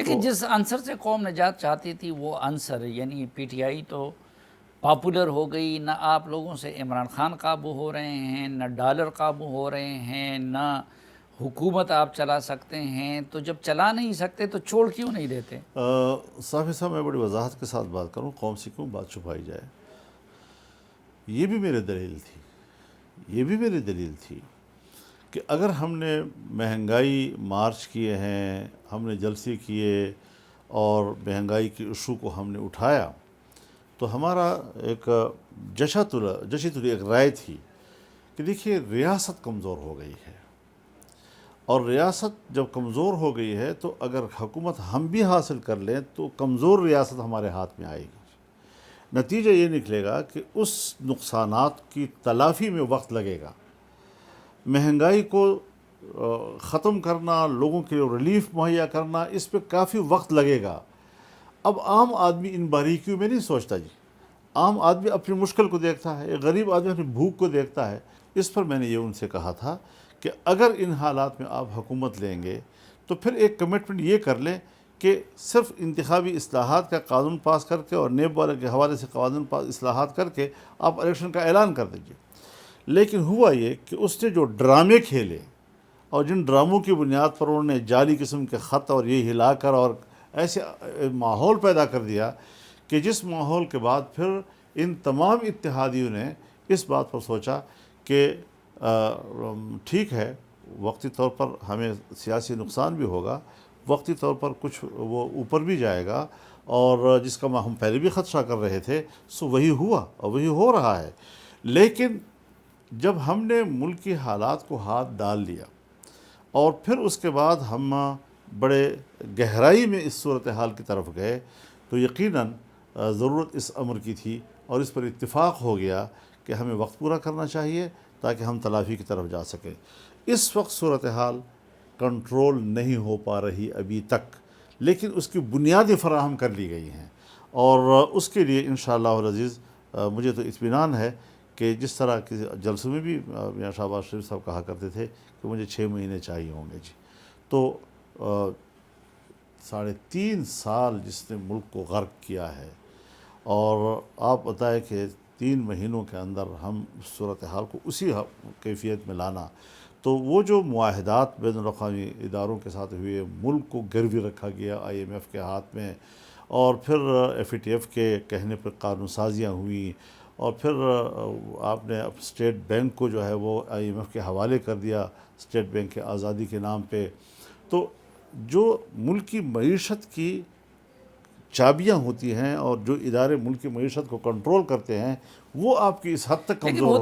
لیکن جس عنصر سے قوم نجات چاہتی تھی وہ عنصر یعنی پی ٹی آئی تو پاپولر ہو گئی، نہ آپ لوگوں سے عمران خان قابو ہو رہے ہیں، نہ ڈالر قابو ہو رہے ہیں، نہ حکومت آپ چلا سکتے ہیں، تو جب چلا نہیں سکتے تو چھوڑ کیوں نہیں دیتے؟ صافی صاحب میں بڑی وضاحت کے ساتھ بات کروں، قوم سے کیوں بات چھپائی جائے، یہ بھی میری دلیل تھی کہ اگر ہم نے مہنگائی مارچ کیے ہیں، ہم نے جلسے کیے اور مہنگائی کے ایشو کو ہم نے اٹھایا، تو ہمارا ایک جشی تلی ایک رائے تھی کہ دیکھیے ریاست کمزور ہو گئی ہے، اور ریاست جب کمزور ہو گئی ہے تو اگر حکومت ہم بھی حاصل کر لیں تو کمزور ریاست ہمارے ہاتھ میں آئے گی، نتیجہ یہ نکلے گا کہ اس نقصانات کی تلافی میں وقت لگے گا، مہنگائی کو ختم کرنا، لوگوں کے ریلیف مہیا کرنا، اس پہ کافی وقت لگے گا۔ اب عام آدمی ان باریکیوں میں نہیں سوچتا جی، عام آدمی اپنی مشکل کو دیکھتا ہے، ایک غریب آدمی اپنی بھوک کو دیکھتا ہے۔ اس پر میں نے یہ ان سے کہا تھا کہ اگر ان حالات میں آپ حکومت لیں گے تو پھر ایک کمٹمنٹ یہ کر لیں کہ صرف انتخابی اصلاحات کا قانون پاس کر کے اور نیب والے کے حوالے سے قانون اصلاحات کر کے آپ الیکشن کا اعلان کر دیجئے۔ لیکن ہوا یہ کہ اس نے جو ڈرامے کھیلے اور جن ڈراموں کی بنیاد پر انہوں نے جعلی قسم کے خط اور یہ ہلا کر اور ایسے ماحول پیدا کر دیا کہ جس ماحول کے بعد پھر ان تمام اتحادیوں نے اس بات پر سوچا کہ ٹھیک ہے، وقتی طور پر ہمیں سیاسی نقصان بھی ہوگا، وقتی طور پر کچھ وہ اوپر بھی جائے گا، اور جس کا ہم پہلے بھی خدشہ کر رہے تھے سو وہی ہوا اور وہی ہو رہا ہے۔ لیکن جب ہم نے ملک کی حالات کو ہاتھ ڈال لیا اور پھر اس کے بعد ہم بڑے گہرائی میں اس صورتحال کی طرف گئے تو یقیناً ضرورت اس امر کی تھی اور اس پر اتفاق ہو گیا کہ ہمیں وقت پورا کرنا چاہیے تاکہ ہم تلافی کی طرف جا سکیں۔ اس وقت صورتحال کنٹرول نہیں ہو پا رہی ابھی تک، لیکن اس کی بنیادیں فراہم کر لی گئی ہیں، اور اس کے لیے انشاءاللہ العزیز مجھے تو اطمینان ہے کہ جس طرح کے جلسوں میں بھی میاں شہباز شریف صاحب کہا کرتے تھے کہ مجھے 6 مہینے چاہیے ہوں گے جی، تو 3.5 سال جس نے ملک کو غرق کیا ہے، اور آپ بتائیں کہ 3 مہینوں کے اندر ہم صورتحال کو اسی کیفیت میں لانا، تو وہ جو معاہدات بین الاقوامی اداروں کے ساتھ ہوئے، ملک کو گروی رکھا گیا IMF کے ہاتھ میں، اور پھر FATF کے کہنے پر قانون سازیاں ہوئیں، اور پھر آپ نے اسٹیٹ بینک کو جو ہے وہ IMF کے حوالے کر دیا اسٹیٹ بینک کے آزادی کے نام پہ، تو جو ملک کی معیشت کی چابیاں ہوتی ہیں اور جو ادارے ملک کی معیشت کو کنٹرول کرتے ہیں وہ آپ کی اس حد تک کمزور